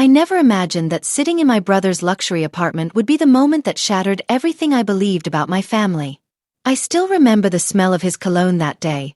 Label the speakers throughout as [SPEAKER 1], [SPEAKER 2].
[SPEAKER 1] I never imagined that sitting in my brother's luxury apartment would be the moment that shattered everything I believed about my family. I still remember the smell of his cologne that day.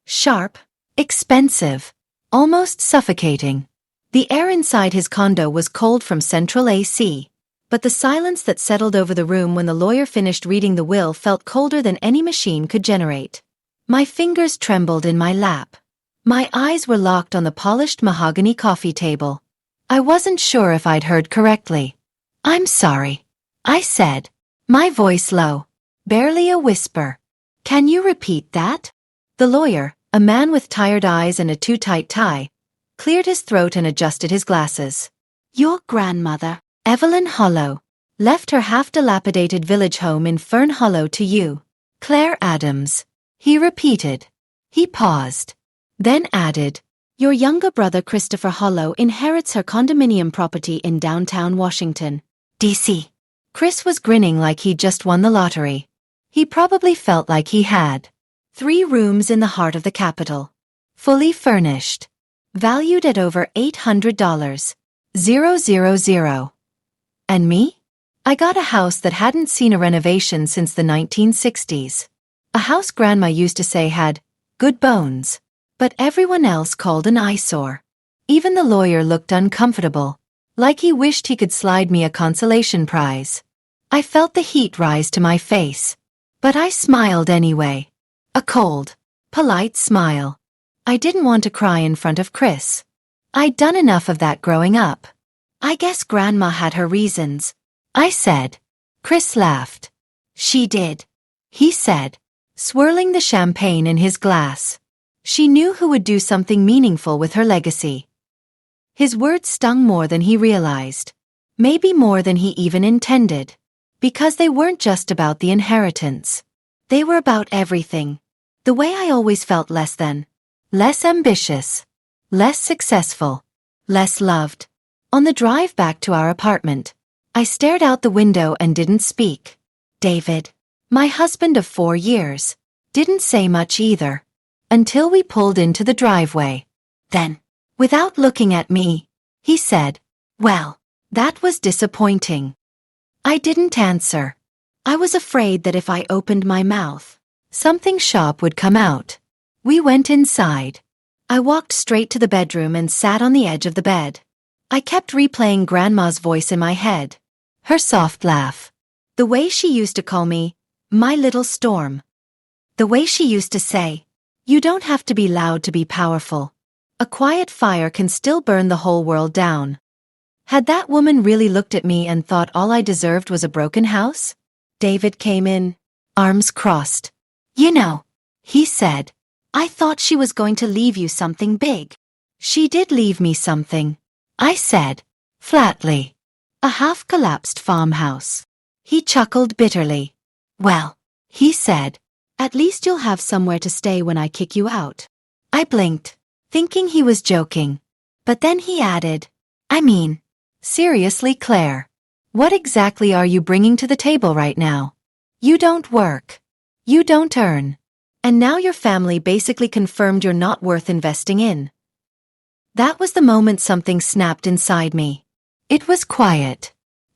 [SPEAKER 1] Sharp, expensive, almost suffocating. The air inside his condo was cold from central AC, but the silence that settled over the room when the lawyer finished reading the will felt colder than any machine could generate. My fingers trembled in my lap. My eyes were locked on the polished mahogany coffee table. I wasn't sure if I'd heard correctly. "I'm sorry," I said, my voice low, barely a whisper. "Can you repeat that?" The lawyer, a man with tired eyes and a too-tight tie, cleared his throat and adjusted his glasses. "Your grandmother, Evelyn Hollow, left her half-dilapidated village home in Fern Hollow to you, Claire Adams," he repeated. He paused, then added, "Your younger brother Christopher Hollow inherits her condominium property in downtown Washington, D.C. Chris was grinning like he'd just won the lottery. He probably felt like he had. 3 rooms in the heart of the capital. Fully furnished. Valued at over $800. 000. And me? I got a house that hadn't seen a renovation since the 1960s. A house Grandma used to say had good bones, but everyone else called an eyesore. Even the lawyer looked uncomfortable, like he wished he could slide me a consolation prize. I felt the heat rise to my face, but I smiled anyway. A cold, polite smile. I didn't want to cry in front of Chris. I'd done enough of that growing up. "I guess Grandma had her reasons," I said. Chris laughed. "She did," he said, swirling the champagne in his glass. "She knew who would do something meaningful with her legacy." His words stung more than he realized. Maybe more than he even intended. Because they weren't just about the inheritance. They were about everything. The way I always felt less than. Less ambitious. Less successful. Less loved. On the drive back to our apartment, I stared out the window and didn't speak. David, my husband of 4 years, didn't say much either. Until we pulled into the driveway. Then, without looking at me, he said, "Well, that was disappointing." I didn't answer. I was afraid that if I opened my mouth, something sharp would come out. We went inside. I walked straight to the bedroom and sat on the edge of the bed. I kept replaying Grandma's voice in my head. Her soft laugh. The way she used to call me, my little storm. The way she used to say, "You don't have to be loud to be powerful. A quiet fire can still burn the whole world down." Had that woman really looked at me and thought all I deserved was a broken house? David came in, arms crossed. "You know," he said, "I thought she was going to leave you something big." "She did leave me something," I said, flatly. "A half-collapsed farmhouse." He chuckled bitterly. "Well," he said, "at least you'll have somewhere to stay when I kick you out." I blinked, thinking he was joking. But then he added, "I mean, seriously, Claire, what exactly are you bringing to the table right now? You don't work. You don't earn. And now your family basically confirmed you're not worth investing in." That was the moment something snapped inside me. It was quiet,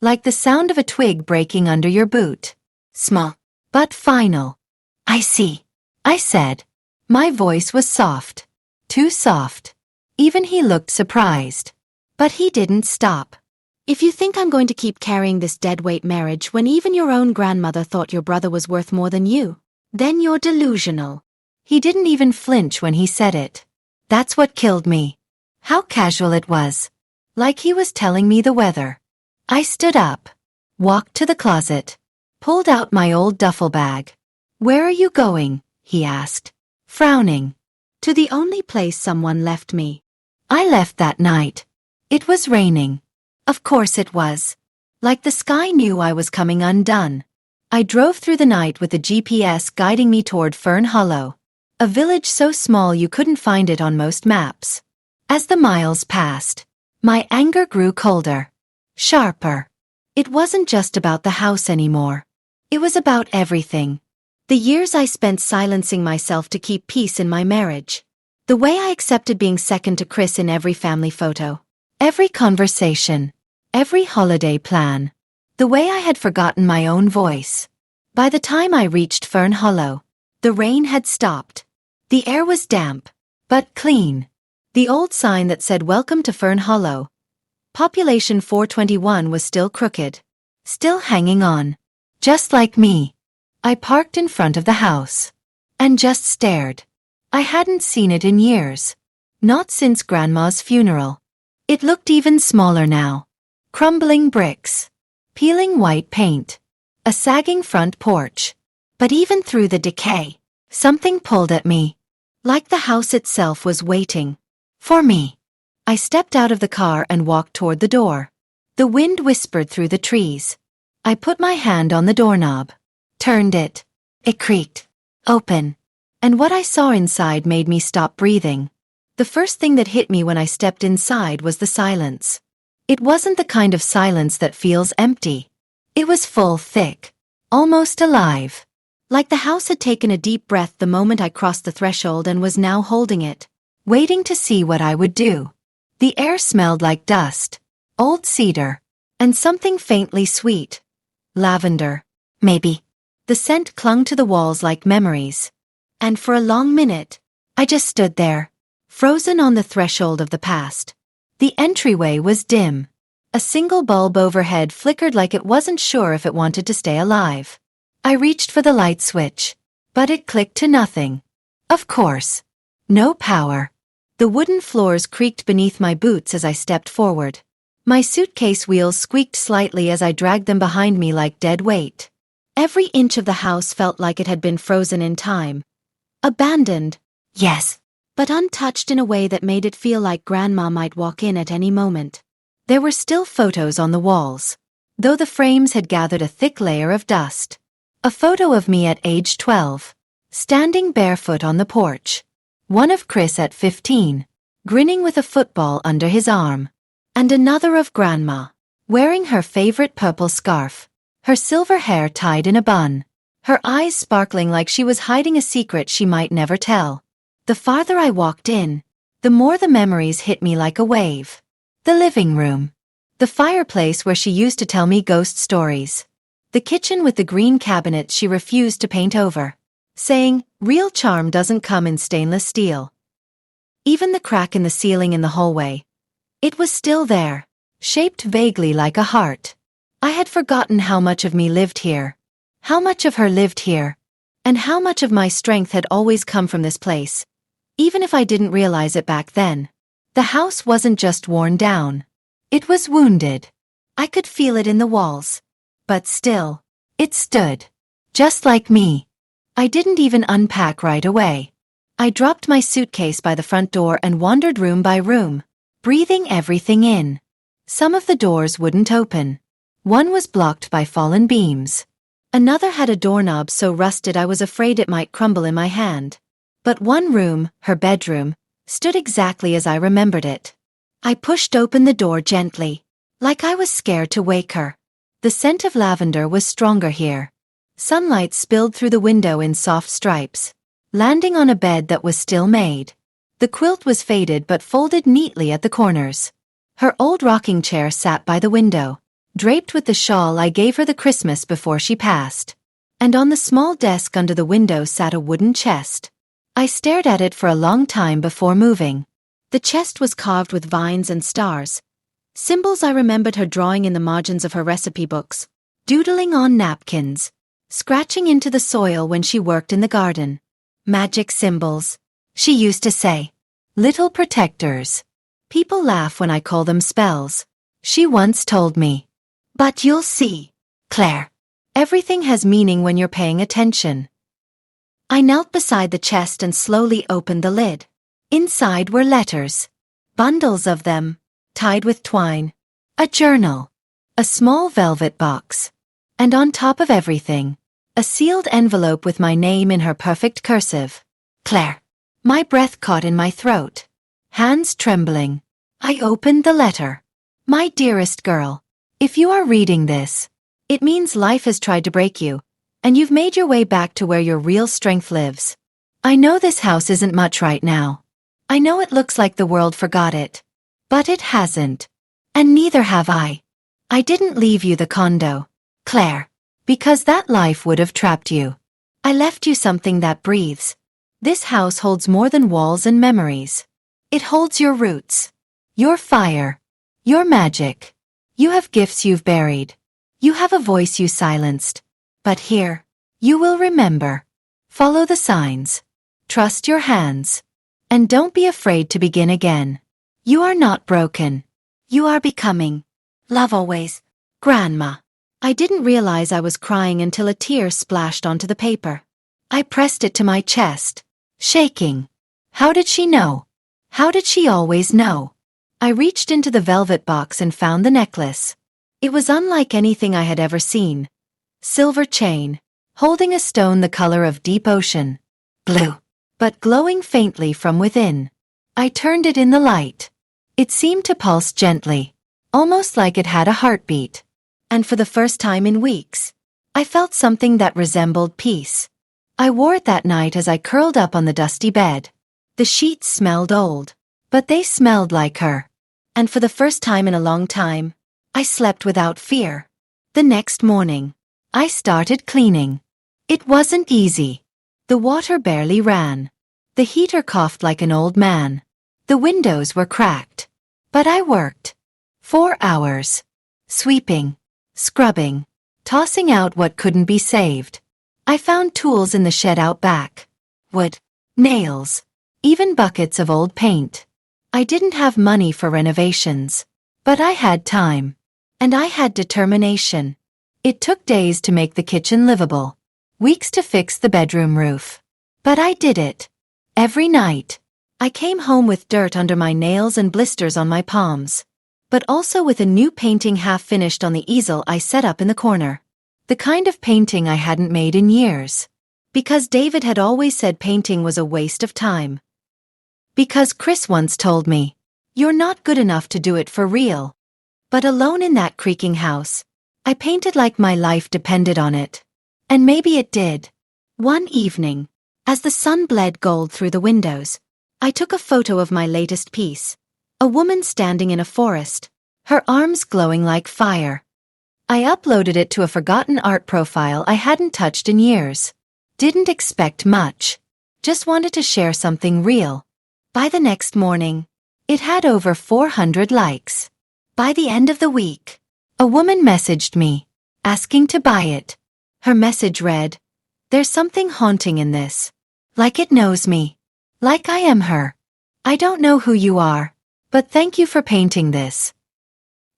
[SPEAKER 1] like the sound of a twig breaking under your boot. Small, but final. "I see," I said. My voice was soft. Too soft. Even he looked surprised. But he didn't stop. "If you think I'm going to keep carrying this deadweight marriage when even your own grandmother thought your brother was worth more than you, then you're delusional." He didn't even flinch when he said it. That's what killed me. How casual it was. Like he was telling me the weather. I stood up, walked to the closet, pulled out my old duffel bag. "Where are you going?" he asked, frowning. "To the only place someone left me." I left that night. It was raining. Of course it was. Like the sky knew I was coming undone. I drove through the night with the GPS guiding me toward Fern Hollow, a village so small you couldn't find it on most maps. As the miles passed, my anger grew colder, sharper. It wasn't just about the house anymore. It was about everything. The years I spent silencing myself to keep peace in my marriage. The way I accepted being second to Chris in every family photo. Every conversation. Every holiday plan. The way I had forgotten my own voice. By the time I reached Fern Hollow, the rain had stopped. The air was damp, but clean. The old sign that said "Welcome to Fern Hollow, Population 421" was still crooked. Still hanging on. Just like me. I parked in front of the house. And just stared. I hadn't seen it in years. Not since Grandma's funeral. It looked even smaller now. Crumbling bricks. Peeling white paint. A sagging front porch. But even through the decay, something pulled at me. Like the house itself was waiting. For me. I stepped out of the car and walked toward the door. The wind whispered through the trees. I put my hand on the doorknob. Turned it. It creaked. Open. And what I saw inside made me stop breathing. The first thing that hit me when I stepped inside was the silence. It wasn't the kind of silence that feels empty. It was full, thick. Almost alive. Like the house had taken a deep breath the moment I crossed the threshold and was now holding it. Waiting to see what I would do. The air smelled like dust. Old cedar. And something faintly sweet. Lavender. Maybe. The scent clung to the walls like memories. And for a long minute, I just stood there. Frozen on the threshold of the past. The entryway was dim. A single bulb overhead flickered like it wasn't sure if it wanted to stay alive. I reached for the light switch. But it clicked to nothing. Of course. No power. The wooden floors creaked beneath my boots as I stepped forward. My suitcase wheels squeaked slightly as I dragged them behind me like dead weight. Every inch of the house felt like it had been frozen in time. Abandoned. Yes. But untouched in a way that made it feel like Grandma might walk in at any moment. There were still photos on the walls, though the frames had gathered a thick layer of dust. A photo of me at age 12, standing barefoot on the porch. One of Chris at 15, grinning with a football under his arm. And another of Grandma, wearing her favorite purple scarf, her silver hair tied in a bun, her eyes sparkling like she was hiding a secret she might never tell. The farther I walked in, the more the memories hit me like a wave. The living room. The fireplace where she used to tell me ghost stories. The kitchen with the green cabinets she refused to paint over, saying, "Real charm doesn't come in stainless steel." Even the crack in the ceiling in the hallway. It was still there, shaped vaguely like a heart. I had forgotten how much of me lived here. How much of her lived here. And how much of my strength had always come from this place. Even if I didn't realize it back then. The house wasn't just worn down. It was wounded. I could feel it in the walls. But still, it stood. Just like me. I didn't even unpack right away. I dropped my suitcase by the front door and wandered room by room, breathing everything in. Some of the doors wouldn't open. One was blocked by fallen beams. Another had a doorknob so rusted I was afraid it might crumble in my hand. But one room, her bedroom, stood exactly as I remembered it. I pushed open the door gently, like I was scared to wake her. The scent of lavender was stronger here. Sunlight spilled through the window in soft stripes, landing on a bed that was still made. The quilt was faded but folded neatly at the corners. Her old rocking chair sat by the window, draped with the shawl I gave her the Christmas before she passed. And on the small desk under the window sat a wooden chest. I stared at it for a long time before moving. The chest was carved with vines and stars, symbols I remembered her drawing in the margins of her recipe books, doodling on napkins, scratching into the soil when she worked in the garden. Magic symbols, she used to say. Little protectors. People laugh when I call them spells, she once told me. But you'll see, Claire. Everything has meaning when you're paying attention. I knelt beside the chest and slowly opened the lid. Inside were letters. Bundles of them, tied with twine. A journal. A small velvet box. And on top of everything, a sealed envelope with my name in her perfect cursive. Claire. My breath caught in my throat. Hands trembling. I opened the letter. My dearest girl, if you are reading this, it means life has tried to break you, and you've made your way back to where your real strength lives. I know this house isn't much right now. I know it looks like the world forgot it. But it hasn't. And neither have I. I didn't leave you the condo, Claire, because that life would have trapped you. I left you something that breathes. This house holds more than walls and memories. It holds your roots, your fire, your magic. You have gifts you've buried. You have a voice you silenced. But here, you will remember. Follow the signs. Trust your hands. And don't be afraid to begin again. You are not broken. You are becoming. Love always, Grandma. I didn't realize I was crying until a tear splashed onto the paper. I pressed it to my chest, shaking. How did she know? How did she always know? I reached into the velvet box and found the necklace. It was unlike anything I had ever seen. Silver chain, holding a stone the color of deep ocean. Blue, but glowing faintly from within. I turned it in the light. It seemed to pulse gently, almost like it had a heartbeat. And for the first time in weeks, I felt something that resembled peace. I wore it that night as I curled up on the dusty bed. The sheets smelled old, but they smelled like her. And for the first time in a long time, I slept without fear. The next morning, I started cleaning. It wasn't easy. The water barely ran. The heater coughed like an old man. The windows were cracked. But I worked. 4 hours. Sweeping, scrubbing, tossing out what couldn't be saved. I found tools in the shed out back. Wood, nails, even buckets of old paint. I didn't have money for renovations. But I had time. And I had determination. It took days to make the kitchen livable. Weeks to fix the bedroom roof. But I did it. Every night. I came home with dirt under my nails and blisters on my palms. But also with a new painting half finished on the easel I set up in the corner. The kind of painting I hadn't made in years. Because David had always said painting was a waste of time. Because Chris once told me, "You're not good enough to do it for real." But alone in that creaking house, I painted like my life depended on it. And maybe it did. One evening, as the sun bled gold through the windows, I took a photo of my latest piece. A woman standing in a forest, her arms glowing like fire. I uploaded it to a forgotten art profile I hadn't touched in years. Didn't expect much. Just wanted to share something real. By the next morning, it had over 400 likes. By the end of the week, a woman messaged me, asking to buy it. Her message read, "There's something haunting in this. Like it knows me. Like I am her. I don't know who you are, but thank you for painting this."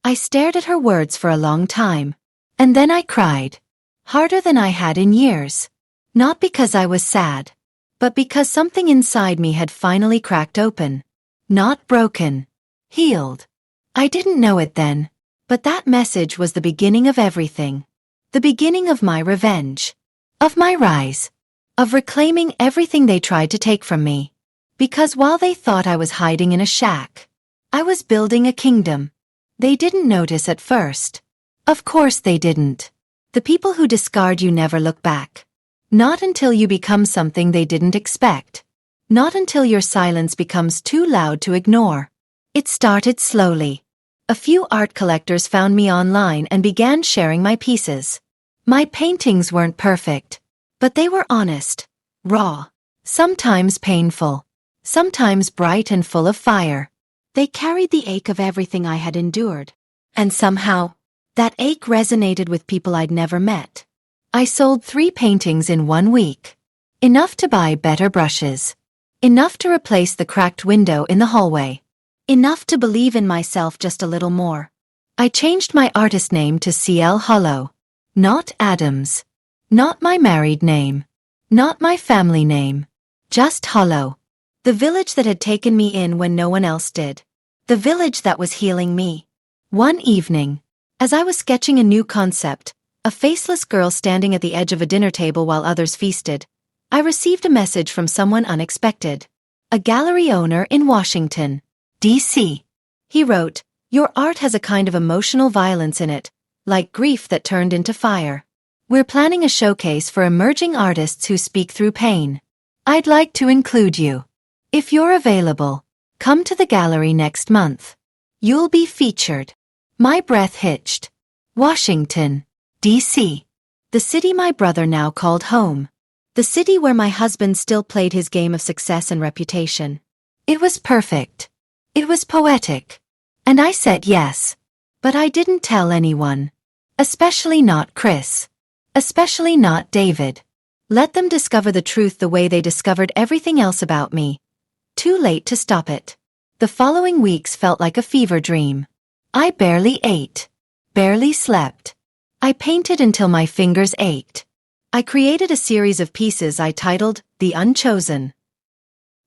[SPEAKER 1] I stared at her words for a long time, and then I cried. Harder than I had in years. Not because I was sad, but because something inside me had finally cracked open. Not broken. Healed. I didn't know it then, but that message was the beginning of everything. The beginning of my revenge. Of my rise. Of reclaiming everything they tried to take from me. Because while they thought I was hiding in a shack, I was building a kingdom. They didn't notice at first. Of course they didn't. The people who discard you never look back. Not until you become something they didn't expect. Not until your silence becomes too loud to ignore. It started slowly. A few art collectors found me online and began sharing my pieces. My paintings weren't perfect, but they were honest, raw, sometimes painful, sometimes bright and full of fire. They carried the ache of everything I had endured. And somehow, that ache resonated with people I'd never met. I sold 3 paintings in 1 week. Enough to buy better brushes. Enough to replace the cracked window in the hallway. Enough to believe in myself just a little more. I changed my artist name to CL Hollow. Not Adams. Not my married name. Not my family name. Just Hollow. The village that had taken me in when no one else did. The village that was healing me. One evening, as I was sketching a new concept, a faceless girl standing at the edge of a dinner table while others feasted, I received a message from someone unexpected. A gallery owner in Washington, D.C. He wrote, "Your art has a kind of emotional violence in it, like grief that turned into fire. We're planning a showcase for emerging artists who speak through pain. I'd like to include you. If you're available, come to the gallery next month. You'll be featured." My breath hitched. Washington, D.C. The city my brother now called home. The city where my husband still played his game of success and reputation. It was perfect. It was poetic. And I said yes. But I didn't tell anyone. Especially not Chris. Especially not David. Let them discover the truth the way they discovered everything else about me. Too late to stop it. The following weeks felt like a fever dream. I barely ate. Barely slept. I painted until my fingers ached. I created a series of pieces I titled The Unchosen.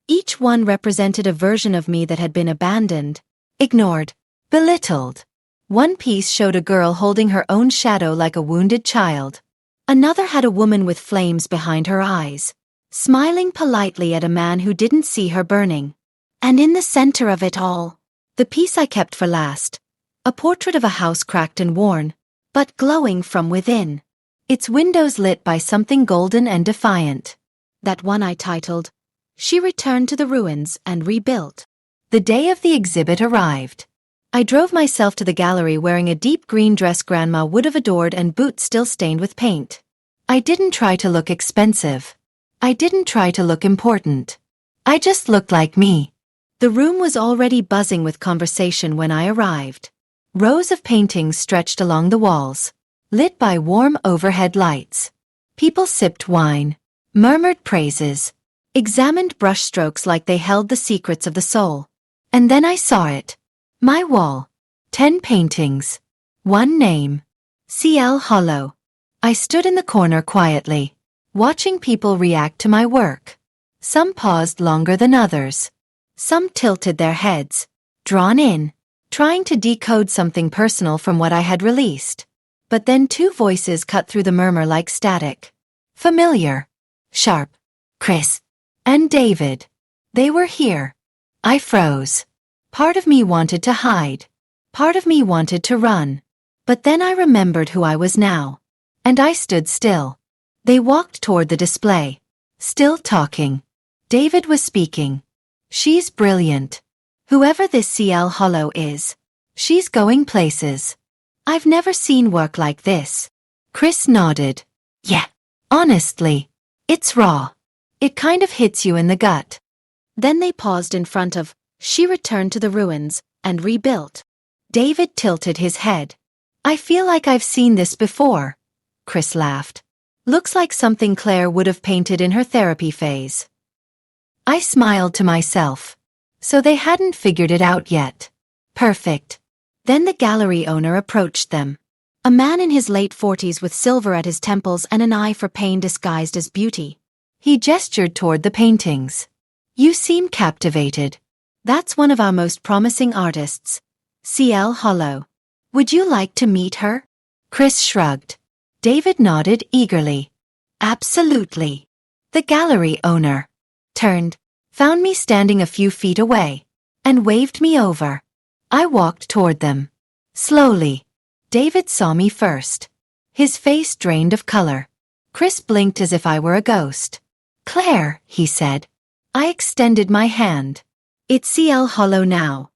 [SPEAKER 1] Each one represented a version of me that had been abandoned, ignored, belittled. One piece showed a girl holding her own shadow like a wounded child. Another had a woman with flames behind her eyes, smiling politely at a man who didn't see her burning. And in the center of it all, the piece I kept for last, a portrait of a house cracked and worn, but glowing from within. Its windows lit by something golden and defiant. That one I titled, She Returned to the Ruins and Rebuilt. The day of the exhibit arrived. I drove myself to the gallery wearing a deep green dress Grandma would have adored and boots still stained with paint. I didn't try to look expensive. I didn't try to look important. I just looked like me. The room was already buzzing with conversation when I arrived. Rows of paintings stretched along the walls, lit by warm overhead lights. People sipped wine, murmured praises, examined brushstrokes like they held the secrets of the soul. And then I saw it. My wall. 10 paintings. One name. C.L. Hollow. I stood in the corner quietly, watching people react to my work. Some paused longer than others. Some tilted their heads, drawn in, trying to decode something personal from what I had released. But then 2 voices cut through the murmur like static. Familiar. Sharp. Chris. And David. They were here. I froze. Part of me wanted to hide. Part of me wanted to run. But then I remembered who I was now. And I stood still. They walked toward the display. Still talking. David was speaking. She's brilliant. Whoever this C.L. Hollow is. She's going places. I've never seen work like this. Chris nodded. Yeah. Honestly. It's raw. It kind of hits you in the gut. Then they paused in front of She Returned to the Ruins and Rebuilt. David tilted his head. I feel like I've seen this before. Chris laughed. Looks like something Claire would have painted in her therapy phase. I smiled to myself. So they hadn't figured it out yet. Perfect. Then the gallery owner approached them. A man in his late 40s with silver at his temples and an eye for pain disguised as beauty. He gestured toward the paintings. You seem captivated. That's one of our most promising artists. C.L. Hollow. Would you like to meet her? Chris shrugged. David nodded eagerly. Absolutely. The gallery owner turned, found me standing a few feet away, and waved me over. I walked toward them. Slowly. David saw me first. His face drained of color. Chris blinked as if I were a ghost. Claire, he said. I extended my hand. It's C.L. Hollow now.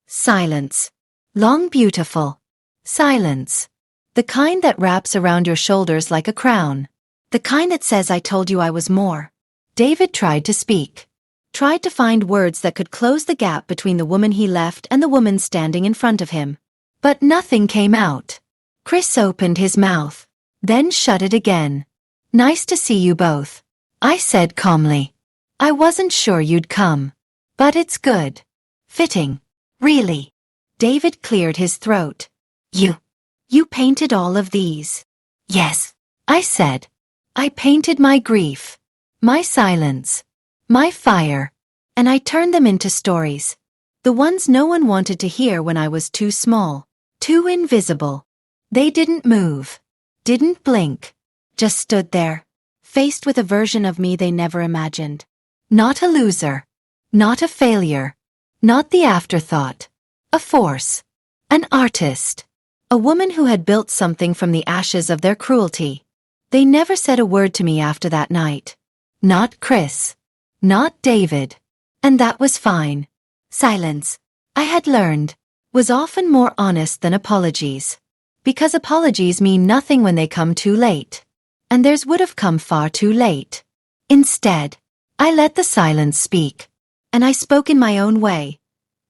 [SPEAKER 1] Silence. Long beautiful. Silence. The kind that wraps around your shoulders like a crown. The kind that says I told you I was more. David tried to speak. Tried to find words that could close the gap between the woman he left and the woman standing in front of him. But nothing came out. Chris opened his mouth, then shut it again. Nice to see you both, I said calmly. I wasn't sure you'd come. But it's good. Fitting. Really. David cleared his throat. You painted all of these? Yes, I said. I painted my grief, my silence, my fire, and I turned them into stories. The ones no one wanted to hear when I was too small, too invisible. They didn't move, didn't blink, just stood there, faced with a version of me they never imagined. Not a loser, not a failure, not the afterthought, a force, an artist, a woman who had built something from the ashes of their cruelty. They never said a word to me after that night. Not Chris. Not David. And that was fine. Silence. I had learned. was often more honest than apologies. Because apologies mean nothing when they come too late. And theirs would have come far too late. Instead, I let the silence speak. And I spoke in my own way.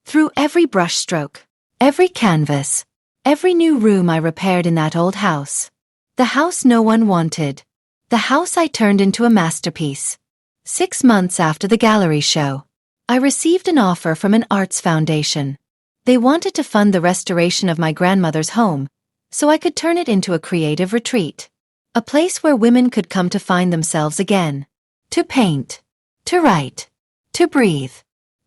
[SPEAKER 1] Through every brushstroke, every canvas, every new room I repaired in that old house. The house no one wanted. The house I turned into a masterpiece. 6 months after the gallery show, I received an offer from an arts foundation. They wanted to fund the restoration of my grandmother's home, so I could turn it into a creative retreat. A place where women could come to find themselves again. To paint. To write. To breathe.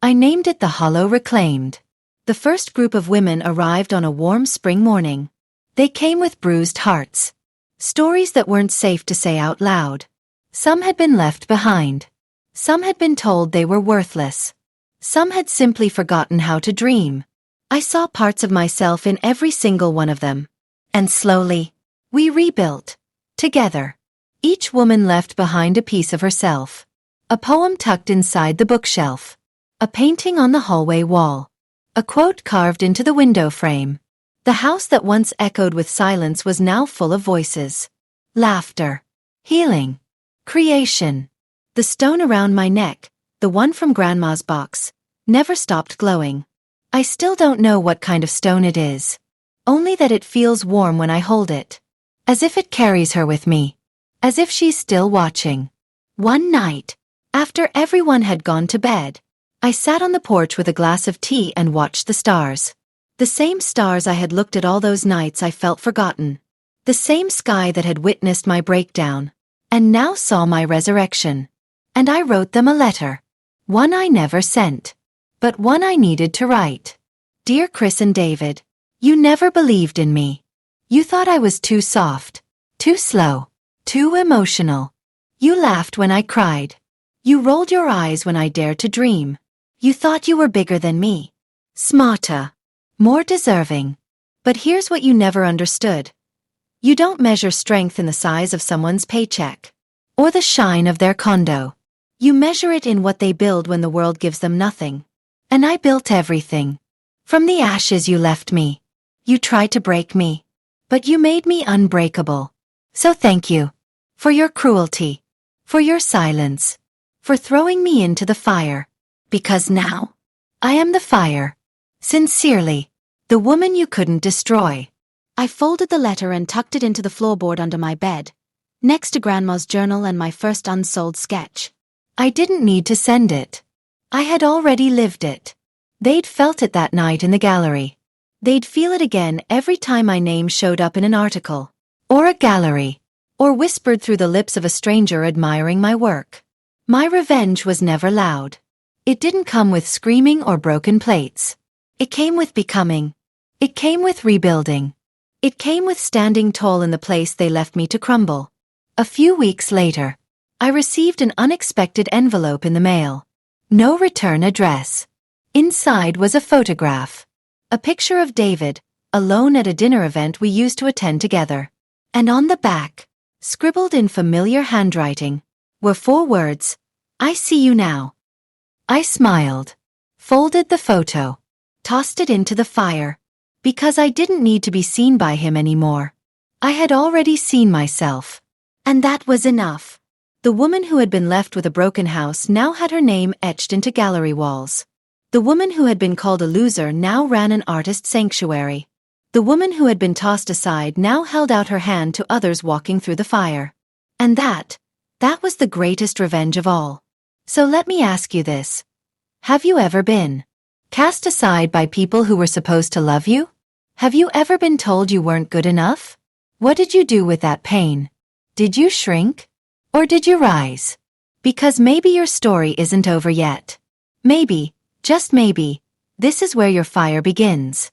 [SPEAKER 1] I named it the Hollow Reclaimed. The first group of women arrived on a warm spring morning. They came with bruised hearts. Stories that weren't safe to say out loud. Some had been left behind. Some had been told they were worthless. Some had simply forgotten how to dream. I saw parts of myself in every single one of them. And slowly, we rebuilt. Together. Each woman left behind a piece of herself. A poem tucked inside the bookshelf. A painting on the hallway wall. A quote carved into the window frame. The house that once echoed with silence was now full of voices. Laughter. Healing. Creation. The stone around my neck, the one from Grandma's box, never stopped glowing. I still don't know what kind of stone it is. Only that it feels warm when I hold it. As if it carries her with me. As if she's still watching. One night, after everyone had gone to bed, I sat on the porch with a glass of tea and watched the stars. The same stars I had looked at all those nights I felt forgotten. The same sky that had witnessed my breakdown, and now saw my resurrection. And I wrote them a letter. One I never sent. But one I needed to write. Dear Chris and David, you never believed in me. You thought I was too soft, too slow, too emotional. You laughed when I cried. You rolled your eyes when I dared to dream. You thought you were bigger than me. Smarter. More deserving. But here's what you never understood. You don't measure strength in the size of someone's paycheck. Or the shine of their condo. You measure it in what they build when the world gives them nothing. And I built everything. From the ashes you left me. You tried to break me. But you made me unbreakable. So thank you. For your cruelty. For your silence. For throwing me into the fire. Because now, I am the fire. Sincerely, the woman you couldn't destroy. I folded the letter and tucked it into the floorboard under my bed, next to Grandma's journal and my first unsold sketch. I didn't need to send it. I had already lived it. They'd felt it that night in the gallery. They'd feel it again every time my name showed up in an article, or a gallery, or whispered through the lips of a stranger admiring my work. My revenge was never loud. It didn't come with screaming or broken plates. It came with becoming. It came with rebuilding. It came with standing tall in the place they left me to crumble. A few weeks later, I received an unexpected envelope in the mail. No return address. Inside was a photograph. A picture of David, alone at a dinner event we used to attend together. And on the back, scribbled in familiar handwriting, were 4 words, I see you now. I smiled, folded the photo, tossed it into the fire, because I didn't need to be seen by him anymore. I had already seen myself. And that was enough. The woman who had been left with a broken house now had her name etched into gallery walls. The woman who had been called a loser now ran an artist sanctuary. The woman who had been tossed aside now held out her hand to others walking through the fire. And that was the greatest revenge of all. So let me ask you this. Have you ever been cast aside by people who were supposed to love you? Have you ever been told you weren't good enough? What did you do with that pain? Did you shrink? Or did you rise? Because maybe your story isn't over yet. Maybe, just maybe, this is where your fire begins.